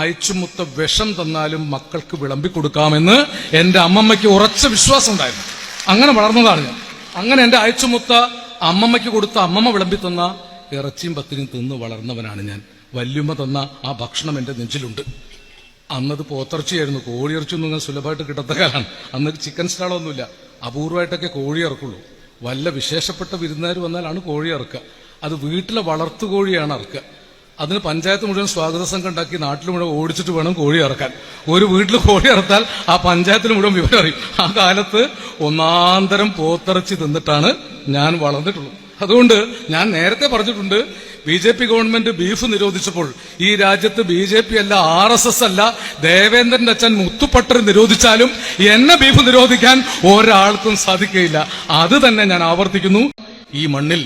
അയച്ചുമുത്ത വിഷം തന്നാലും മക്കൾക്ക് വിളമ്പിക്കൊടുക്കാമെന്ന് എന്റെ അമ്മമ്മയ്ക്ക് ഉറച്ച വിശ്വാസം ഉണ്ടായിരുന്നു. അങ്ങനെ വളർന്നതാണ് ഞാൻ. അങ്ങനെ എന്റെ അയച്ചുമുത്ത അമ്മമ്മയ്ക്ക് കൊടുത്ത അമ്മമ്മ വിളമ്പി തന്ന ഇറച്ചിയും പത്തിരിയും തിന്ന് വളർന്നവനാണ് ഞാൻ. വല്യമ്മ തന്ന ആ ഭക്ഷണം എന്റെ നെഞ്ചിലുണ്ട്. അന്നത് പോത്തിറച്ചിയായിരുന്നു. കോഴിയിറച്ചിയൊന്നും ഇങ്ങനെ സുലഭമായിട്ട് കിട്ടാത്ത കാലമാണ്. അന്ന് ചിക്കൻ സ്റ്റാളൊന്നുമില്ല. അപൂർവമായിട്ടൊക്കെ കോഴി ഇറക്കുള്ളൂ. വല്ല വിശേഷപ്പെട്ട വിരുന്നുകാർ വന്നാലാണ് കോഴി ഇറക്കുക. അത് വീട്ടിലെ വളർത്തുകോഴിയാണ് ഇറക്കുക. അതിന് പഞ്ചായത്ത് മുഴുവൻ സ്വാഗത സംഘം ഉണ്ടാക്കി നാട്ടിൽ മുഴുവൻ ഓടിച്ചിട്ട് വേണം കോഴി ഇറക്കാൻ. ഒരു വീട്ടിൽ കോഴി ഇറത്താൽ ആ പഞ്ചായത്തിന് മുഴുവൻ വിവരം അറിയും. ആ കാലത്ത് ഒന്നാന്തരം പോത്തിറച്ചി തിന്നിട്ടാണ് ഞാൻ വളർന്നിട്ടുള്ളത്. അതുകൊണ്ട് ഞാൻ നേരത്തെ പറഞ്ഞിട്ടുണ്ട്, BJP ഗവൺമെന്റ് ബീഫ് നിരോധിച്ചപ്പോൾ ഈ രാജ്യത്ത് BJP അല്ല, RSS അല്ല, ദേവേന്ദ്രന്റെ അച്ഛൻ മുത്തുപട്ടർ നിരോധിച്ചാലും എന്നെ ബീഫ് നിരോധിക്കാൻ ഒരാൾക്കും സാധിക്കുകയില്ല. അത് തന്നെ ഞാൻ ആവർത്തിക്കുന്നു. ഈ മണ്ണിൽ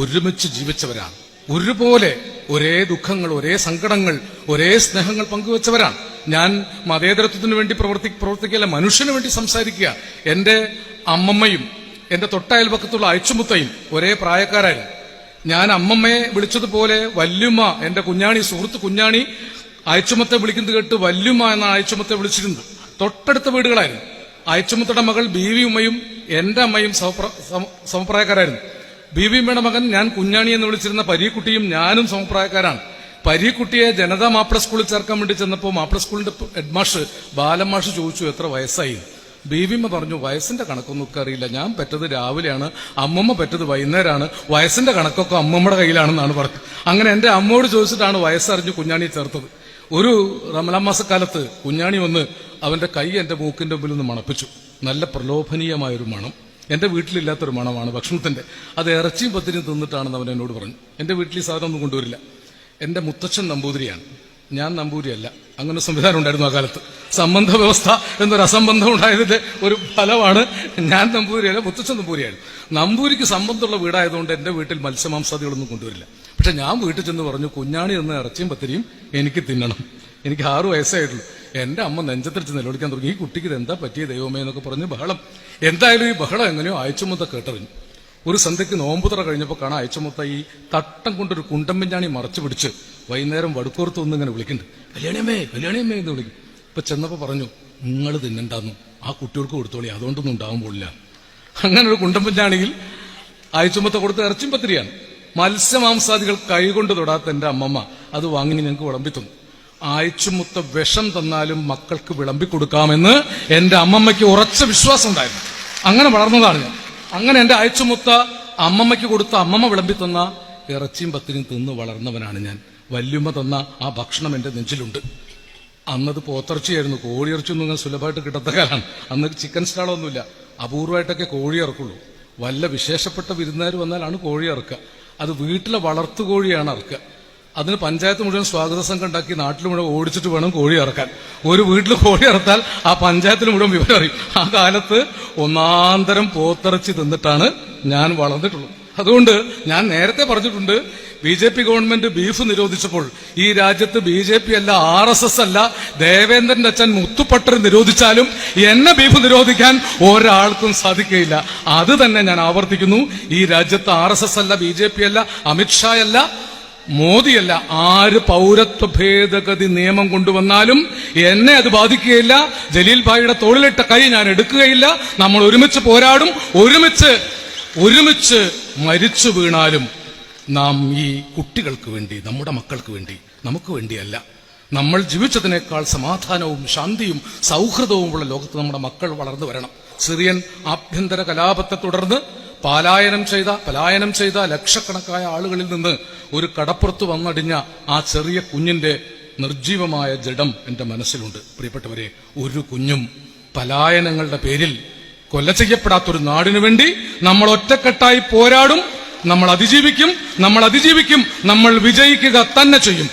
ഒരുമിച്ച് ജീവിച്ചവരാണ്. ഒരുപോലെ ഒരേ ദുഃഖങ്ങൾ, ഒരേ സങ്കടങ്ങൾ, ഒരേ സ്നേഹങ്ങൾ പങ്കുവെച്ചവരാണ്. ഞാൻ മതേതരത്വത്തിന് വേണ്ടി പ്രവർത്തിക്കല്ല, മനുഷ്യന് വേണ്ടി സംസാരിക്കുക. എന്റെ അമ്മമ്മയും എന്റെ തൊട്ടയൽപക്കത്തുള്ള അയച്ചുമുത്തയും ഒരേ പ്രായക്കാരായിരുന്നു. ഞാൻ അമ്മമ്മയെ വിളിച്ചതുപോലെ വല്യുമ്മ, എന്റെ കുഞ്ഞാണി, സുഹൃത്ത് കുഞ്ഞാണി അയച്ചുമത്തെ വിളിക്കുന്നത് കേട്ട് വല്യുമ്മ എന്നാണ് അയച്ചുമത്തെ വിളിച്ചിരുന്നത്. തൊട്ടടുത്ത വീടുകളായിരുന്നു. അയച്ചുമുത്തയുടെ മകൾ ബീവി ഉമ്മയും എന്റെ അമ്മയും സമപ്രായക്കാരായിരുന്നു. ബീവി ഉമ്മയുടെ മകൻ ഞാൻ കുഞ്ഞാണി എന്ന് വിളിച്ചിരുന്ന പരീക്കുട്ടിയും ഞാനും സമപ്രായക്കാരാണ്. പരീക്കുട്ടിയെ ജനതാ മാപ്പിള സ്കൂളിൽ ചേർക്കാൻ വേണ്ടി ചെന്നപ്പോൾ മാപ്പിള സ്കൂളിന്റെ ഹെഡ്മാഷ് ബാലമാഷ് ചോദിച്ചു എത്ര വയസ്സായി. ബീവിമ്മ പറഞ്ഞു വയസ്സിന്റെ കണക്കൊന്നും ഒക്കെ അറിയില്ല, ഞാൻ പെറ്റത് രാവിലെയാണ്, അമ്മമ്മ പെറ്റത് വൈകുന്നേരമാണ്, വയസ്സിന്റെ കണക്കൊക്കെ അമ്മമ്മയുടെ കയ്യിലാണെന്നാണ് പറഞ്ഞത്. അങ്ങനെ എന്റെ അമ്മയോട് ചോദിച്ചിട്ടാണ് വയസ്സറിഞ്ഞ് കുഞ്ഞാണിയെ ചേർത്തത്. ഒരു റമലാൻ മാസക്കാലത്ത് കുഞ്ഞാണി വന്ന് അവന്റെ കൈ എന്റെ മൂക്കിന്റെ മുമ്പിൽ നിന്ന് മണപ്പിച്ചു. നല്ല പ്രലോഭനീയമായൊരു മണം. എന്റെ വീട്ടിലില്ലാത്തൊരു മണമാണ് ഭക്ഷണത്തിന്റെ. അത് ഇറച്ചിയും പത്തിരിയും തിന്നിട്ടാണെന്ന് അവൻ എന്നോട് പറഞ്ഞു. എന്റെ വീട്ടിൽ ഈ സാധനം ഒന്നും കൊണ്ടുവരില്ല. എന്റെ മുത്തച്ഛൻ നമ്പൂതിരിയാണ്, ഞാൻ നമ്പൂരിയല്ല. അങ്ങനെ സംവിധാനം ഉണ്ടായിരുന്നു ആ കാലത്ത്. സംബന്ധ വ്യവസ്ഥ എന്നൊരു അസംബന്ധം ഉണ്ടായതിന്റെ ഒരു ഫലമാണ്. ഞാൻ നമ്പൂരിയല്ല, മുത്തച്ഛൻ നമ്പൂരിയാണ്. നമ്പൂരിക്ക് സംബന്ധമുള്ള വീടായതുകൊണ്ട് എന്റെ വീട്ടിൽ മത്സ്യമാംസാദികളൊന്നും കൊണ്ടുവരില്ല. പക്ഷെ ഞാൻ വീട്ടിൽ ചെന്ന് പറഞ്ഞു കുഞ്ഞാണി എന്ന ഇറച്ചിയും പത്തിരിയും എനിക്ക് തിന്നണം. എനിക്ക് 6 വയസ്സായിട്ടുള്ളൂ. എന്റെ അമ്മ നെഞ്ചത്തിരിച്ച് നിലവിളിക്കാൻ തുടങ്ങി, ഈ കുട്ടിക്ക് ഇത് എന്താ പറ്റിയ ദൈവമേ എന്നൊക്കെ പറഞ്ഞ് ബഹളം. എന്തായാലും ഈ ബഹളം എങ്ങനെയോ അയച്ചുമുത്ത കേട്ടറിഞ്ഞു. ഒരു സന്ധ്യയ്ക്ക് നോമ്പുതറ കഴിഞ്ഞപ്പോൾ കാണാൻ അയച്ചുമുത്ത ഈ തട്ടം കൊണ്ടൊരു കുണ്ടമ്പിഞ്ഞാണി മറച്ചു പിടിച്ച് വൈകുന്നേരം വടുക്കോർത്ത് ഒന്നിങ്ങനെ വിളിക്കുന്നുണ്ട്, കല്യാണിയമ്മേ കല്യാണിയമ്മേ എന്ന് വിളിക്കും. ഇപ്പൊ ചെന്നപ്പോ പറഞ്ഞു നിങ്ങൾ തിന്നണ്ടാന്നു, ആ കുട്ടികൾക്ക് കൊടുത്തോളി, അതുകൊണ്ടൊന്നും ഉണ്ടാവാൻ പോലില്ല. അങ്ങനെ ഒരു കുണ്ടമ്പിഞ്ഞാണിയിൽ അയച്ചുമുത്ത കൊടുത്ത ഇറച്ചിയും പത്തിരിയാണ്. മത്സ്യമാംസാദികൾ കൈകൊണ്ട് തൊടാത്ത എന്റെ അമ്മമ്മ അത് വാങ്ങി ഞങ്ങൾക്ക് വിളമ്പിത്തന്നു. അയച്ചുമുത്ത വിഷം തന്നാലും മക്കൾക്ക് വിളമ്പിക്കൊടുക്കാമെന്ന് എന്റെ അമ്മമ്മയ്ക്ക് ഉറച്ച വിശ്വാസം ഉണ്ടായിരുന്നു. അങ്ങനെ വളർന്നതാണ് ഞാൻ. അങ്ങനെ എന്റെ അയച്ചുമുത്ത അമ്മമ്മയ്ക്ക് കൊടുത്ത അമ്മമ്മ വിളമ്പി തന്ന ഇറച്ചിയും പത്തിരിയും തിന്ന് വളർന്നവനാണ് ഞാൻ. വല്യുമ്മ തന്ന ആ ഭക്ഷണം എന്റെ നെഞ്ചിലുണ്ട്. അന്നത് പോത്തിറച്ചിയായിരുന്നു. കോഴിയിറച്ചിയൊന്നും ഇങ്ങനെ സുലഭമായിട്ട് കിട്ടാത്ത കാലമാണ്. അന്ന് ചിക്കൻ സ്റ്റാളൊന്നുമില്ല. അപൂർവമായിട്ടൊക്കെ കോഴി ഇറക്കുള്ളൂ. വല്ല വിശേഷപ്പെട്ട വിരുന്നുകാർ വന്നാലാണ് കോഴി ഇറക്കുക. അത് വീട്ടിലെ വളർത്തുകോഴിയാണ് ഇറക്കുക. അതിന് പഞ്ചായത്ത് മുഴുവൻ സ്വാഗത സംഘം ഉണ്ടാക്കി നാട്ടിൽ മുഴുവൻ ഓടിച്ചിട്ട് വേണം കോഴി ഇറക്കാൻ. ഒരു വീട്ടിൽ കോഴി ഇറത്താൽ ആ പഞ്ചായത്തിന് മുഴുവൻ വിവരം അറിയും. ആ കാലത്ത് ഒന്നാന്തരം പോത്തിറച്ചി തിന്നിട്ടാണ് ഞാൻ വളർന്നിട്ടുള്ളത്. അതുകൊണ്ട് ഞാൻ നേരത്തെ പറഞ്ഞിട്ടുണ്ട്, BJP ഗവൺമെന്റ് ബീഫ് നിരോധിച്ചപ്പോൾ ഈ രാജ്യത്ത് BJP അല്ല, RSS അല്ല, ദേവേന്ദ്രന്റെ അച്ഛൻ മുത്തുപട്ടർ നിരോധിച്ചാലും എന്നെ ബീഫ് നിരോധിക്കാൻ ഒരാൾക്കും സാധിക്കുകയില്ല. അത് തന്നെ ഞാൻ ആവർത്തിക്കുന്നു. ഈ രാജ്യത്ത് RSS അല്ല, BJP അല്ല, അമിത്ഷാ അല്ല, മോദിയല്ല, ആര് പൗരത്വ ഭേദഗതി നിയമം കൊണ്ടുവന്നാലും എന്നെ അത് ബാധിക്കുകയില്ല. ജലീൽ ഭായിയുടെ തോളിലിട്ട കൈ ഞാൻ എടുക്കുകയില്ല. നമ്മൾ ഒരുമിച്ച് പോരാടും. ഒരുമിച്ച് മരിച്ചു വീണാലും നാം ഈ കുട്ടികൾക്ക് വേണ്ടി, നമ്മുടെ മക്കൾക്ക് വേണ്ടി, നമുക്ക് വേണ്ടിയല്ല. നമ്മൾ ജീവിച്ചതിനേക്കാൾ സമാധാനവും ശാന്തിയും സൗഹൃദവുമുള്ള ലോകത്ത് നമ്മുടെ മക്കൾ വളർന്നു വരണം. സിറിയൻ ആഭ്യന്തര കലാപത്തെ തുടർന്ന് പലായനം ചെയ്ത ലക്ഷക്കണക്കായ ആളുകളിൽ നിന്ന് ഒരു കടപ്പുറത്ത് വന്നടിഞ്ഞ ആ ചെറിയ കുഞ്ഞിന്റെ നിർജീവമായ ജഡം എന്റെ മനസ്സിലുണ്ട്. പ്രിയപ്പെട്ടവരെ, ഒരു കുഞ്ഞും പലായനങ്ങളുടെ പേരിൽ കൊല ചെയ്യപ്പെടാത്തൊരു നാടിനു വേണ്ടി നമ്മൾ ഒറ്റക്കെട്ടായി പോരാടും. നമ്മൾ അതിജീവിക്കും. നമ്മൾ വിജയിക്കുക തന്നെ ചെയ്യും.